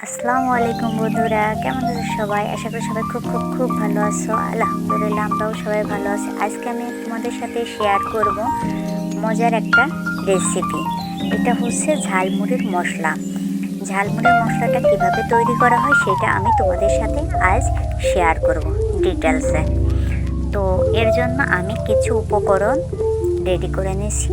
আসসালামু আলাইকুম বন্ধুরা, কেমন আছো সবাই? আশা করি সবাই খুব খুব খুব ভালো আছো। আলহামদুলিল্লাহ, আমরাও সবাই ভালো আছি। আজকে আমি তোমাদের সাথে শেয়ার করব মজার একটা রেসিপি। এটা হচ্ছে ঝালমুড়ির মশলা। ঝালমুড়ির মশলাটা কিভাবে তৈরি করা হয় সেটা আমি তোমাদের সাথে আজ শেয়ার করব ডিটেলসে। তো এর জন্য আমি কিছু উপকরণ রেডি করে নিয়েছি।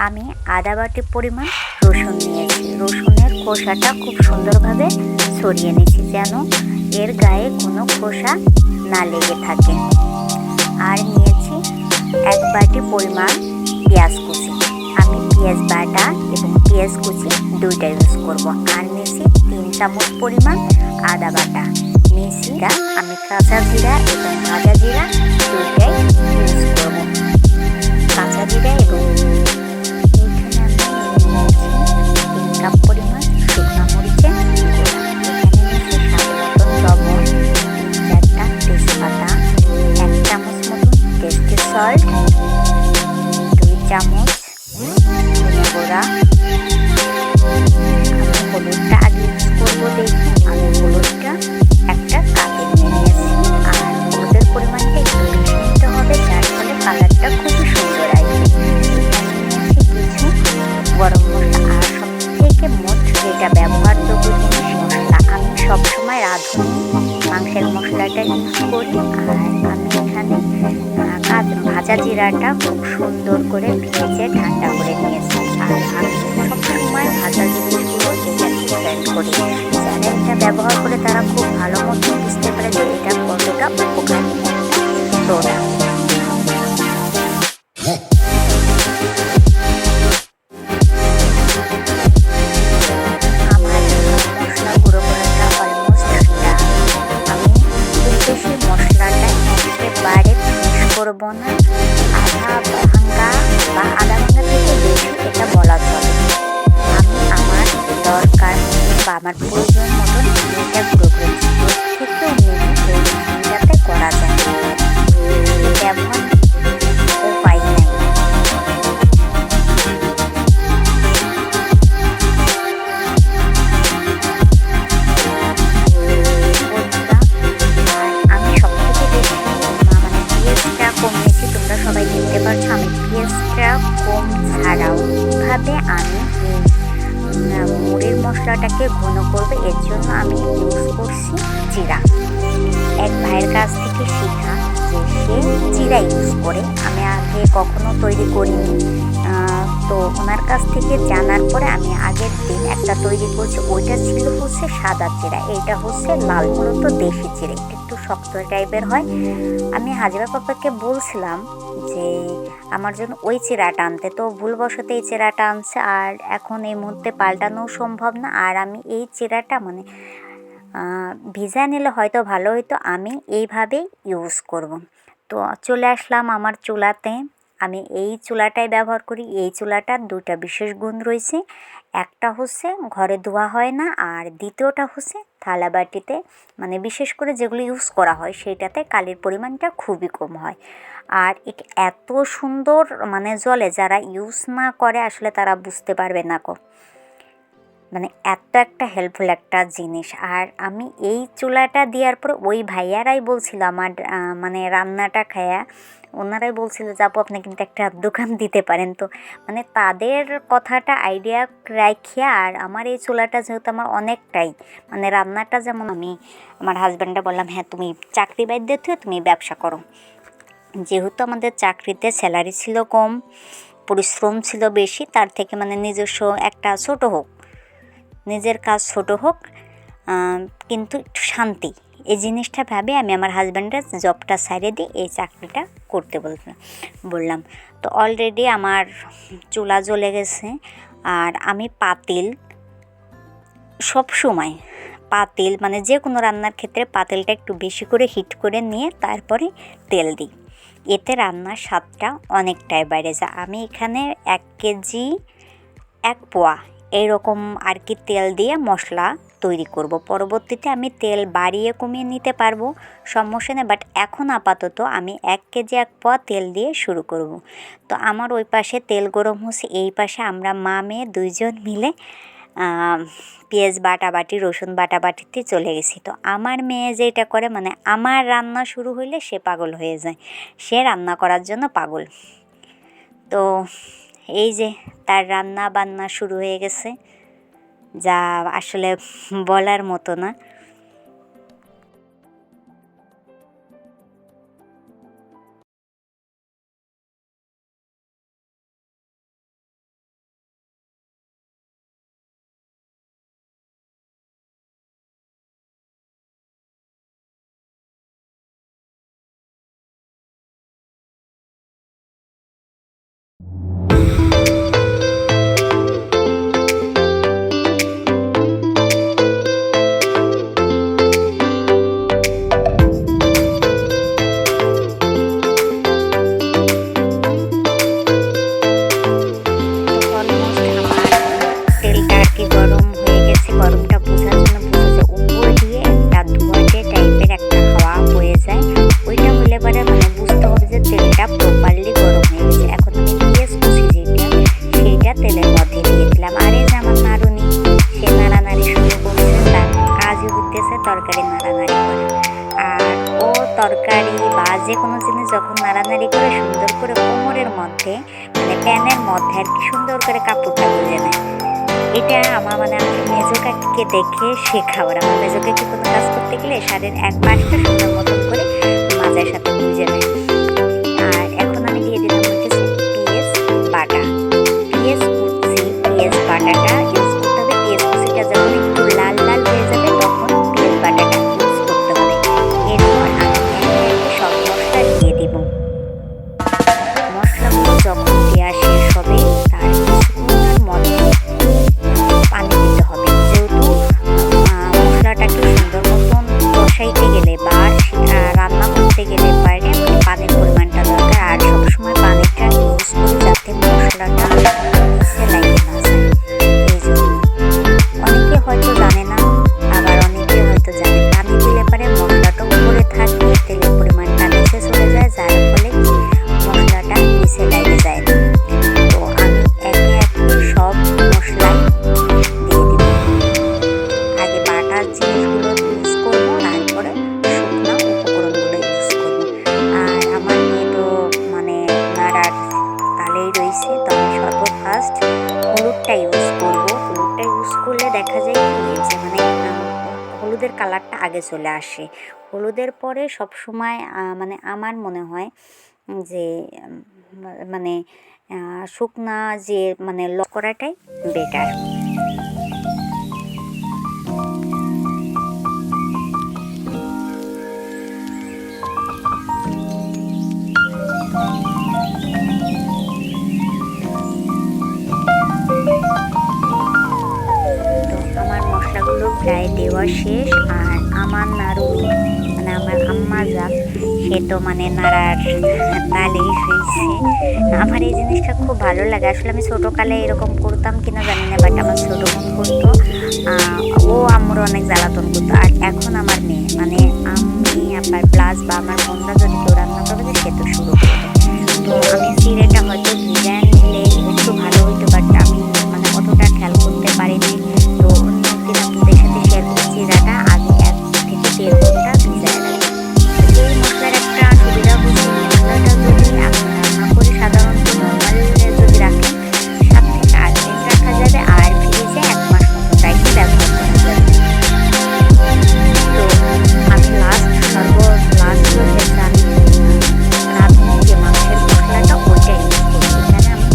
আমি আধা বাটি পরিমাণ রসুন নিয়েছি। রসুনের খোসাটা খুব সুন্দরভাবে ছড়িয়ে নিয়েছি যেন এর গায়ে কোনো খোসা না লেগে থাকে। আর নিয়েছি এক বাটি পরিমাণ পেঁয়াজ কুচি। আমি পেঁয়াজ বাটা এবং পেঁয়াজ কুচি দুইটা ইউজ করব। আর নিয়েছি 3 চামচ পরিমাণ আদা বাটা। মিষ্টিটা আমি কাঁচা জিরা এবং ভাজা জিরা দুইটাই ইউজ করব। কাঁচা জিরা এবং কাপ পরিমাণ শুকনো মরিচের গুঁড়া। এখানে নিয়েছি স্বাদ মতন লবণ, 4টা তেজপাতা, 1 চামচ মতন টেস্টি সল্ট, 2 চামচ ধনে গুঁড়া। আমি হলুদটা আগে ইউজ করবো দেখে আমি হলুদটা একটা কাপে নিয়ে নিয়েছি। আর হলুদের পরিমাণটা একটু বেশি নিতে হবে, যার ফলে কালারটা খুবই সুন্দর আসবে। কিছু গরম মশলা আর থেকে মোট যেটা ব্যবহারযোগ্য জিনিস মশলা, আমি সবসময় রাঁধুনি মাংসের মশলাটা ইউজ করি। আর আমি এখানে ভাজা জিরাটা খুব সুন্দর করে ভেজে ঠান্ডা করে নিয়েছি। আর আমি সবসময় ভাজা জিনিসগুলো এখানে প্রিফার করি। যারা এটা ব্যবহার করে তারা খুব ভালো মতো বুঝতে পারে যে এটা কতটা উপকারী প্রোডাক্ট। করবো না, আধা ভাঙ্গা বা আধা ভাঙ্গা থেকে বেশি এটা বলা চলে। আমি আমার দরকার বা আমার প্রয়োজন মতন এটা গুঁড়ো করেছি। এর থেকেও যাতে করা যায়, ব্যবহার উপায় নেই। সবাই দেখতে পাচ্ছ আমি পেঁয়াজটা কম ছাড়াও কীভাবে আমি মুড়ির মশলাটাকে ঘন করবো, এর জন্য আমি ইউজ করছি জিরা। এক ভাইয়ের কাছ থেকে শেখা যে সে জিরা ইউজ করে, আমি আগে কখনো তৈরি করিনি। তো ওনার কাছ থেকে জানার পরে আমি আগের দিন একটা তৈরি করছি। ওইটা ছিল হচ্ছে সাদা জিরা, এইটা হচ্ছে লাল, মূলত দেশি জিরা, একটু শক্ত টাইপের হয়। আমি হাজিরা পাপাকে বলছিলাম যে আমার জন্য ওই চিরাটা আনতে, তো ভুলবশত এই চিরাটা আনছে। আর এখন এই মুহূর্তে পাল্টানোও সম্ভব না। আর আমি এই চিরাটা ভিজা নিলে হয়তো ভালো হতো, আমি এইভাবেই ইউজ করব। তো চলে আসলাম আমার চুলাতে। আমি এই চুলাটাই ব্যবহার করি। এই চুলাটার 2টা বিশেষ গুণ রয়েছে। একটা হচ্ছে ঘরে ধোয়া হয় না, আর দ্বিতীয়টা হচ্ছে থালা বাটিতে বিশেষ করে যেগুলো ইউজ করা হয় সেটাতে কালির পরিমাণটা খুবই কম হয়। আর এটা এত সুন্দর জ্বলে, যারা ইউজ না করে আসলে তারা বুঝতে পারবে না এত একটা হেল্পফুল একটা জিনিস। আর আমি এই চুলাটা দেওয়ার পর ওই ভাইয়ারাই বলছিল আমার রান্নাটা খায়া, ওনারাই বলছিল যে আপু আপনি কিন্তু একটা দোকান দিতে পারেন। তো তাদের কথাটা আইডিয়া রাখিয়া, আর আমার এই চুলাটা যেহেতু আমার অনেকটাই রান্নাটা যেমন, আমি আমার হাজব্যান্ডটা বললাম হ্যাঁ তুমি চাকরি বাইর দিয়ে তুমি ব্যবসা করো। যেহেতু আমাদের চাকরিতে স্যালারি ছিল কম, পরিশ্রম ছিল বেশি, তার থেকে নিজস্ব একটা ছোট হোক, নিজের কাজ ছোট হোক কিন্তু একটু শান্তি, এই জিনিসটা ভাবে আমি আমার হাজব্যান্ডের জবটা সাইডে দিয়ে এই চাকরিটা করতে বললাম। তো অলরেডি আমার চুলা জ্বলে গেছে। আর আমি পাতিল সবসময় পাতিল যে কোনো রান্নার ক্ষেত্রে পাতিলটা একটু বেশি করে হিট করে নিয়ে তারপরে তেল দিই, এতে রান্নার স্বাদটা অনেকটাই বাইরে যায়। আমি এখানে 1 কেজি 1 পোয়া এইরকম আর কি তেল দিয়ে মশলা তৈরি করব। পরবর্তীতে আমি তেল বাড়িয়ে কমিয়ে নিতে পারবো, সমস্যা নেই, বাট এখন আপাতত আমি 1 কেজি 1 পোয়া তেল দিয়ে শুরু করব। তো আমার ওই পাশে তেল গরম হচ্ছে, এই পাশে আমরা মা মেয়ে 2 জন মিলে পেঁয়াজ বাটাবাটি রসুন বাটাবাটিতে চলে গেছি। তো আমার মেয়ে যেটা করে, মানে আমার রান্না শুরু হইলে সে পাগল হয়ে যায়, সে রান্না করার জন্য পাগল। তো এই যে তার রান্না বান্না শুরু হয়ে গেছে, যা আসলে বলার মতো না। তরকারি নাড়ানাড়ি করে, আর ও তরকারি বা যে কোনো জিনিস যখন নাড়ানাড়ি করে সুন্দর করে কোমরের মধ্যে, মানে প্যানের মধ্যে আর কি সুন্দর করে কাপড়টা গুঁজে নেয়। এটা আমার মেজো কাকিকে দেখে শেখা। ওরা আমার মেজো কাকি কোনো কাজ করতে গেলে শাড়ির এক পাশটা সুন্দর মতন করে মাজার সাথে গুঁজে নেয়। আর এখন আমি দিয়ে দিলাম হচ্ছে পেঁয়াজ বাটা, পেঁয়াজ কুচি, পেঁয়াজ বাটাটা ইউজ করতে হবে। পেঁয়াজ কুচিটা যখন একটু লাল লাল হয়ে যাবে তখন পেঁয়াজ বাটাটা ইউজ করতে হবে। এরপর আমি সব মশলা দিয়ে দিব। মশলাগুলো যখন দেওয়া শেষ হবে তার কিছুক্ষণের মধ্যে পানি দিতে হবে। যেহেতু মশলাটাকে সুন্দর মতন কষাইতে গেলে বা রান্না করতে গেলে বাইরে পানির পরিমাণটা দরকার। আর সবসময় পানিটা ইউজ করি যাতে মশলাটা নিচে লাগে না যায়। এই জন্য অনেকে হয়তো জানে না, আবার অনেকে হয়তো জানে। পানি দিলে পরে মশলাটা উপরে থাকে, তেলের পরিমাণটা নিচে চলে যায়, যার ফলে মশলাটা নিচে লাগে যায় না। তো আমি একে একে সব মশলা দিয়ে দিব। আগে বাটার জিনিসগুলো ইউজ করবো, তারপরে শুকনো উপকরণগুলো ইউজ করবো। আর আমার মেয়ে তো নাড়ার তালেই রয়েছে। তো আমি সর্বফার্স্ট হলুদটা ইউজ করবো। হলুদটা ইউজ করলে দেখা যায় কি যে হলুদের কালারটা আগে চলে আসে। হলুদের পরে সবসময় আমার মনে হয় যে শুকনা যে করাটাই বেটার। আমার মশলাগুলো প্রায় দেওয়া শেষ। আর আমার নাড়ু আমার আম্মা যান, সে তো নাড়ার তালেই হয়েছে। আমার এই জিনিসটা খুব ভালো লাগে। আসলে আমি ছোটোকালে এরকম করতাম কিনা জানি না, বাট আমার ছোটো বোন করতো, ও আম্মুর অনেক জ্বালাতন করতো। আর এখন আমার মেয়ে আমি আবার প্লাস বা আমার বোনরা যদি কেউ রান্না করবে সে তো শুরু করবে। তো আমি চিড়েটা হয়তো ভিজে নিলে একটু ভালো হইতো, বাট আমি অতটা খেয়াল করতে পারিনি। তো অন্য একদিন আপনাদের সাথে শেয়ার করছি চিড়াটা আগে 1 থেকে 1.5 ঘন্টা ভিজায় রাখি। এই মশলার একটা সুবিধা হচ্ছে মশলাটা যদি আপনি রান্না করে সাধারণত নর্মাল যদি রাখেন 7 থেকে 8 দিন রাখা যাবে, আর ফ্রিজে 1 মাস মতো রাখে ব্যবহার করা যাবে। তো আমি লাস্ট হচ্ছে আমি রাঁধুনি যে মাংসের মশলাটা ওইটা ইউজ করি। এখানে আমি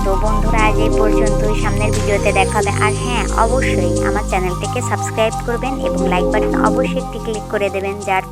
তো বন্ধুরা আজ এই পর্যন্তই, সামনের ভিডিওতে দেখা হবে। আর হ্যাঁ, অবশ্যই আমার চ্যানেলটিকে সাবস্ক্রাইব করবেন এবং লাইক বাটন অবশ্যই একটি ক্লিক করে দেবেন, যার